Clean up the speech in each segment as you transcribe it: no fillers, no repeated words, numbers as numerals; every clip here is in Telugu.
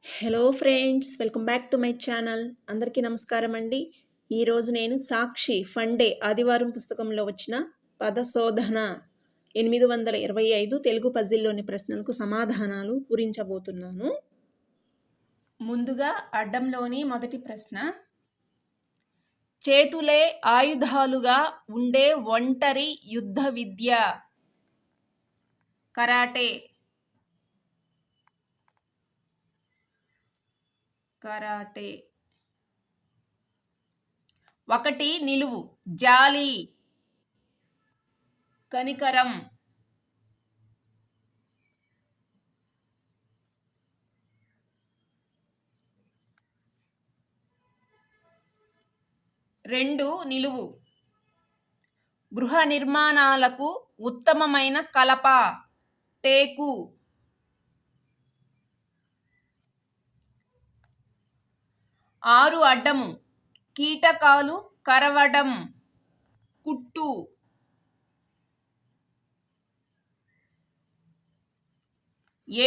Hello friends, welcome back to my channel. అందరికీ నమస్కారం అండి. ఈరోజు నేను సాక్షి ఫండే ఆదివారం పుస్తకంలో వచ్చిన పదశోధన 825 తెలుగు పజిల్లోని ప్రశ్నలకు సమాధానాలు పూరించబోతున్నాను. ముందుగా అడ్డంలోని మొదటి ప్రశ్న, చేతులే ఆయుధాలుగా ఉండే ఒంటరి యుద్ధ విద్య కరాటే. కరాటే. 1 నిలువు, జాలి, కనికరం. 2 నిలువు, గృహ నిర్మాణాలకు ఉత్తమమైన కలప, టేకు. 6 అడ్డము, కీటకాలు కరవడం, కుట్టు.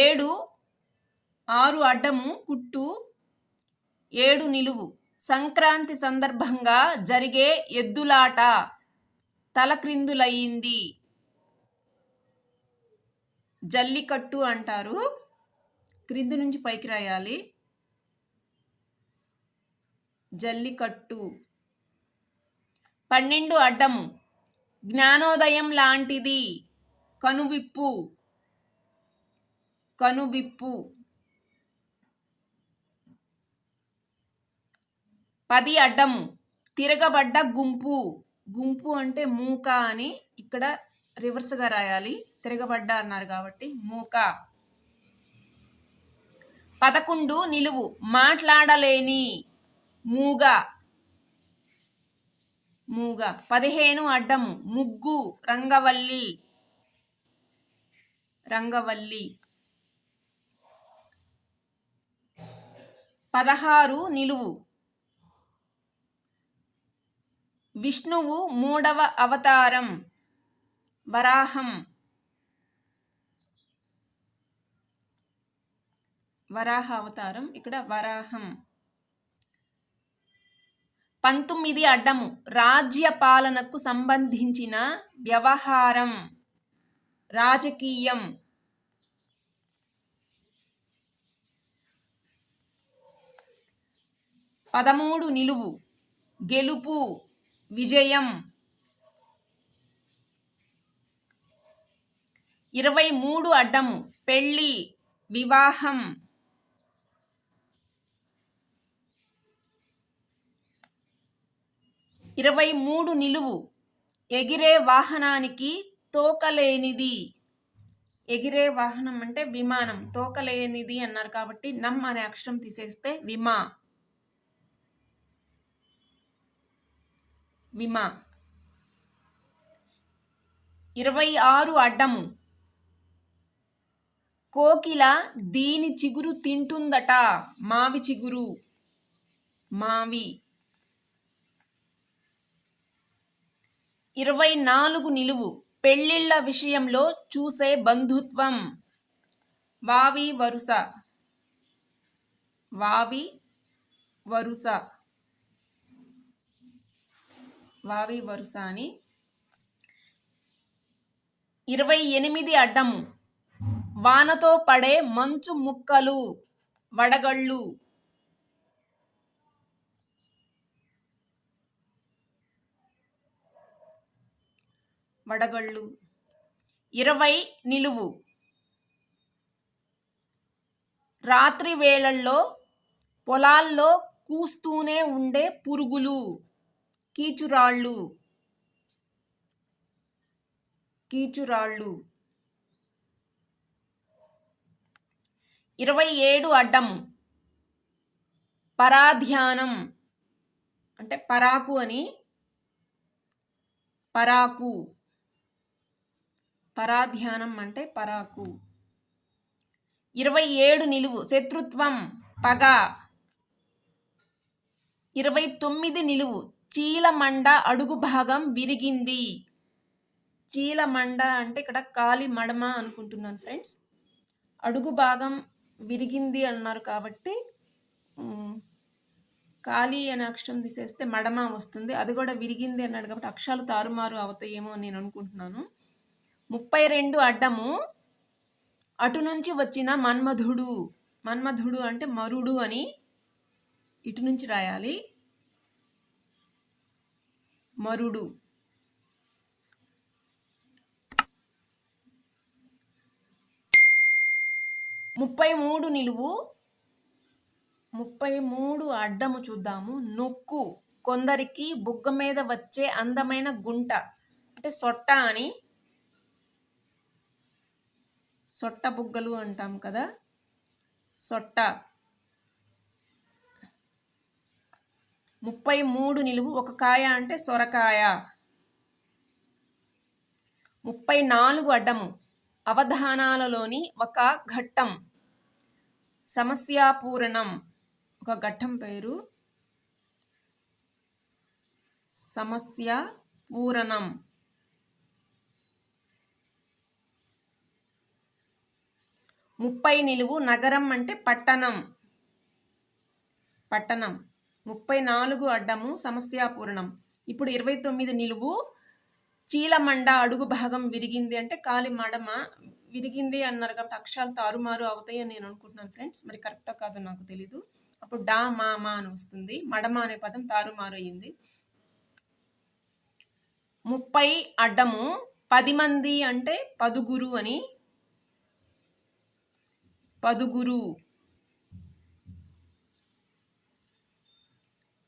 7 6 అడ్డము, కుట్టు. 7 నిలువు, సంక్రాంతి సందర్భంగా జరిగే ఎద్దులాట, తలక్రిందులయ్యింది, జల్లికట్టు అంటారు. క్రింది నుంచి పైకి రాయాలి. జల్లికట్టు. 12 అడ్డము, జ్ఞానోదయం లాంటిది, కనువిప్పు, కనువిప్పు. 10 అడ్డము, తిరగబడ్డ గుంపు. గుంపు అంటే మూక అని ఇక్కడ రివర్స్గా రాయాలి, తిరగబడ్డ అన్నారు కాబట్టి మూక. 11 నిలువు, మాట్లాడలేని, మూగ, మూగ. 15 అడ్డము, ముగ్గు, రంగవల్లి, రంగవల్లి. 16 నిలువు, విష్ణువు 3వ అవతారం, వరాహం, వరాహ అవతారం, ఇక్కడ వరాహం. 19 అడ్డము, రాజ్య పాలనకు సంబంధించిన వ్యవహారం, రాజకీయం. 13 నిలువు, గెలుపు, విజయం. 23 అడ్డము, పెళ్ళి, వివాహం. 23 నిలువు, ఎగిరే వాహనానికి తోకలేనిది. ఎగిరే వాహనం అంటే విమానం, తోకలేనిది అన్నారు కాబట్టి నమ్ అనే అక్షరం తీసేస్తే విమా, విమా. 26 అడ్డము, కోకిల దీని చిగురు తింటుందట, మావి చిగురు, మావి. 24 నిలువు, పెళ్ళిళ్ళ విషయంలో చూసే బంధుత్వం, వావి వరుస, వావి వరుస, వావి వరుస అని. 28 అడ్డము, వానతో పడే మంచు ముక్కలు, వడగళ్ళు, వడగళ్ళు. 20 నిలువు, రాత్రి వేళల్లో పొలాల్లో కూస్తూనే ఉండే పురుగులు, కీచురాళ్ళు, కీచురాళ్ళు. 27 అడ్డము, పరాధ్యానం అంటే పరాకు అని, పరాకు, పరాధ్యానం అంటే పరాకు. 27 నిలువు, శత్రుత్వం, పగ. 29 నిలువు, చీలమండ అడుగు భాగం విరిగింది. చీలమండ అంటే ఇక్కడ కాలి మడమ అనుకుంటున్నాను ఫ్రెండ్స్. అడుగు భాగం విరిగింది అన్నారు కాబట్టి ఖాళీ అనే అక్షరం తీసేస్తే మడమ వస్తుంది. అది కూడా విరిగింది అన్నాడు కాబట్టి అక్షరాలు తారుమారు అవుతాయేమో అని నేను అనుకుంటున్నాను. 32 అడ్డము అటు నుంచి వచ్చిన మన్మధుడు. మన్మధుడు అంటే మరుడు అని ఇటు నుంచి రాయాలి. మరుడు. 33 నిలువు 33 అడ్డము చూద్దాము. నొక్కు. కొందరికి బుగ్గ మీద వచ్చే అందమైన గుంట అంటే సొట్ట అని, సొట్ట బుగ్గలు అంటాం కదా, సొట్ట. 33 నిలువు ఒక కాయ అంటే సొరకాయ. 34 అడ్డము అవధానాలలోని ఒక ఘట్టం. సమస్యాపూరణం. ఒక ఘట్టం పేరు సమస్యాపూరణం. 30 నిలువు నగరం అంటే పట్టణం. పట్టణం. 34 అడ్డము సమస్యాపూరణం. ఇప్పుడు 29 నిలువు చీలమండ అడుగు భాగం విరిగింది అంటే కాలి మడమ. విరిగింది అన్నారు కాబట్టి అక్షరాలు తారుమారు అవుతాయి అని నేను అనుకుంటున్నాను ఫ్రెండ్స్. మరి కరెక్టో కాదో నాకు తెలీదు. అప్పుడు డా మా మా అని వస్తుంది. మడమ అనే పదం తారుమారు అయ్యింది. 30 అడ్డము 10 మంది అంటే పదుగురు అని. పదుగురు.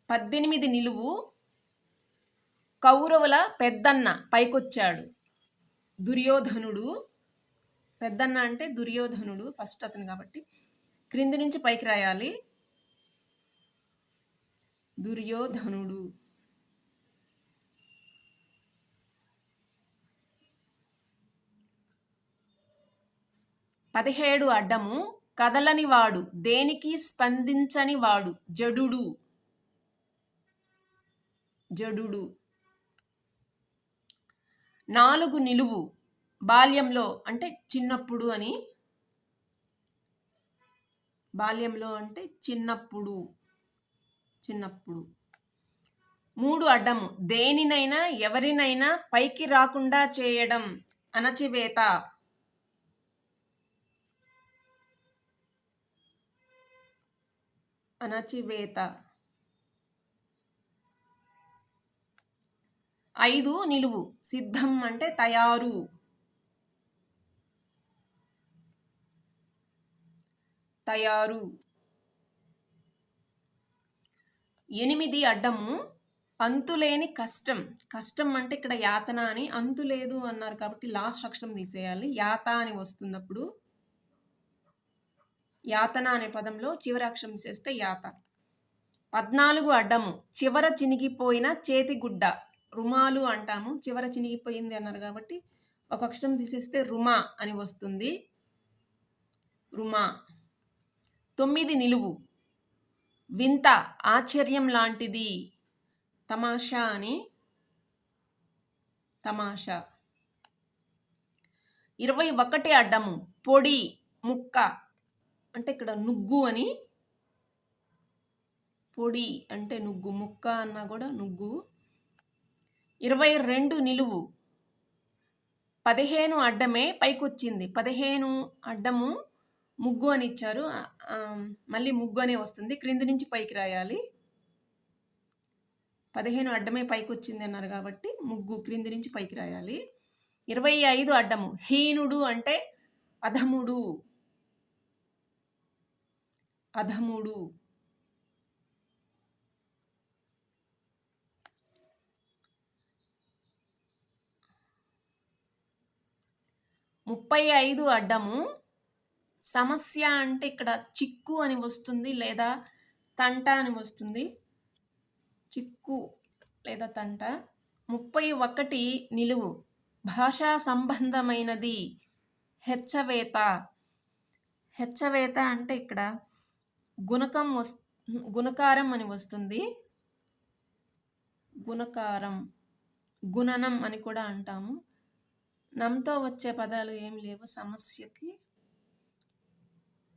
18 నిలువు కౌరవుల పెద్దన్న పైకొచ్చాడు. దుర్యోధనుడు. పెద్దన్న అంటే దుర్యోధనుడు ఫస్ట్ అతను కాబట్టి క్రింది నుంచి పైకి రాయాలి. దుర్యోధనుడు. 17 అడ్డము కదలని వాడు, దేనికి స్పందించని వాడు, జడుడు. జడుడు. 4 నిలువు బాల్యంలో అంటే చిన్నప్పుడు అని. బాల్యంలో అంటే చిన్నప్పుడు. చిన్నప్పుడు. 3 అడ్డము దేనినైనా ఎవరినైనా పైకి రాకుండా చేయడం, అణచివేత. అణచివేత. 5 నిలువు సిద్ధం అంటే తయారు. తయారు. 8 అడ్డము అంతులేని కష్టం. కష్టం అంటే ఇక్కడ యాతన అని, అంతు లేదు అన్నారు కాబట్టి లాస్ట్ అక్షరం తీసేయాలి. యాత అని వస్తుంది. అప్పుడు యాతన అనే పదంలో చివరి అక్షరం తీసేస్తే యాత. 14 అడ్డము చివర చినిగిపోయిన చేతిగుడ్డ. రుమాలు అంటాము. చివర చినిగిపోయింది అన్నారు కాబట్టి ఒక అక్షరం తీసేస్తే రుమా అని వస్తుంది. రుమా. 9 నిలువు వింత ఆశ్చర్యం లాంటిది. తమాషా అని. తమాషా. 21 అడ్డము పొడి ముక్క అంటే ఇక్కడ నుగ్గు అని. పొడి అంటే నుగ్గు. ముక్క అన్నా కూడా నుగ్గు. 22 నిలువు 15 అడ్డమే పైకొచ్చింది. 15 అడ్డము ముగ్గు అని ఇచ్చారు. మళ్ళీ ముగ్గు అనే వస్తుంది. క్రింది నుంచి పైకి రాయాలి. 15 అడ్డమే పైకి వచ్చింది అన్నారు కాబట్టి ముగ్గు క్రింది నుంచి పైకి రాయాలి. 25 అడ్డము హీనుడు అంటే అధముడు. అధముడు. 35 అడ్డము సమస్య అంటే ఇక్కడ చిక్కు అని వస్తుంది లేదా తంట అని వస్తుంది. చిక్కు లేదా తంట. 31 నిలువు భాషా సంబంధమైనది. హెచ్చవేత. హెచ్చవేత అంటే ఇక్కడ గుణకం గుణకారం అని వస్తుంది. గుణకారం. గుణనం అని కూడా అంటాము. నంతో వచ్చే పదాలు ఏం లేవు సమస్యకి.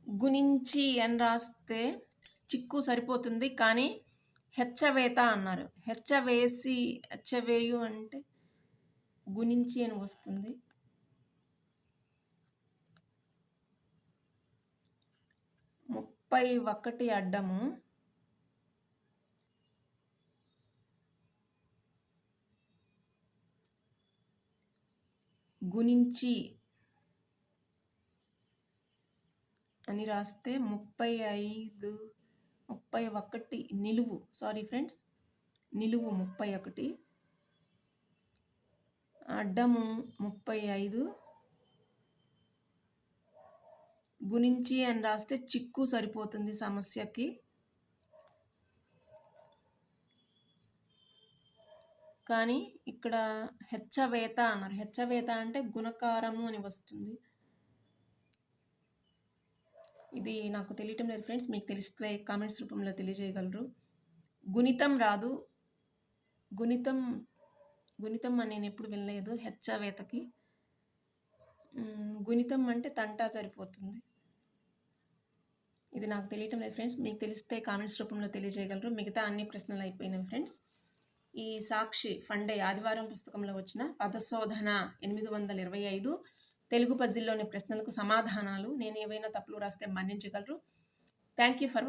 గురించి అని రాస్తే చిక్కు సరిపోతుంది, కానీ హెచ్చవేత అన్నారు. హెచ్చవేయు అంటే గురించి అని వస్తుంది. ముప్పై 1 అడ్డము గురించి అని రాస్తే 31 నిలువు, సారీ ఫ్రెండ్స్, నిలువు 31, అడ్డము 35, గురించి అని రాస్తే చిక్కు సరిపోతుంది సమస్యకి. కానీ ఇక్కడ హెచ్చవేత అన్నారు. హెచ్చవేత అంటే గుణకారము అని వస్తుంది. ఇది నాకు తెలియటం లేదు ఫ్రెండ్స్, మీకు తెలిస్తే కామెంట్స్ రూపంలో తెలియజేయగలరు. గుణితం రాదు, గుణితం అని నేను ఎప్పుడు వినలేదు హెచ్చవేతకి. గుణితం అంటే తంటా సరిపోతుంది. ఇది నాకు తెలియటం లేదు ఫ్రెండ్స్, మీకు తెలిస్తే కామెంట్స్ రూపంలో తెలియజేయగలరు. మిగతా అన్ని ప్రశ్నలు అయిపోయినాయి ఫ్రెండ్స్. ఈ సాక్షి ఫండే ఆదివారం పుస్తకంలో వచ్చిన పదశోధన 825 తెలుగు పజిల్లోని ప్రశ్నలకు సమాధానాలు. నేను ఏవైనా తప్పులు రాస్తే మన్నించగలరు. Thank you for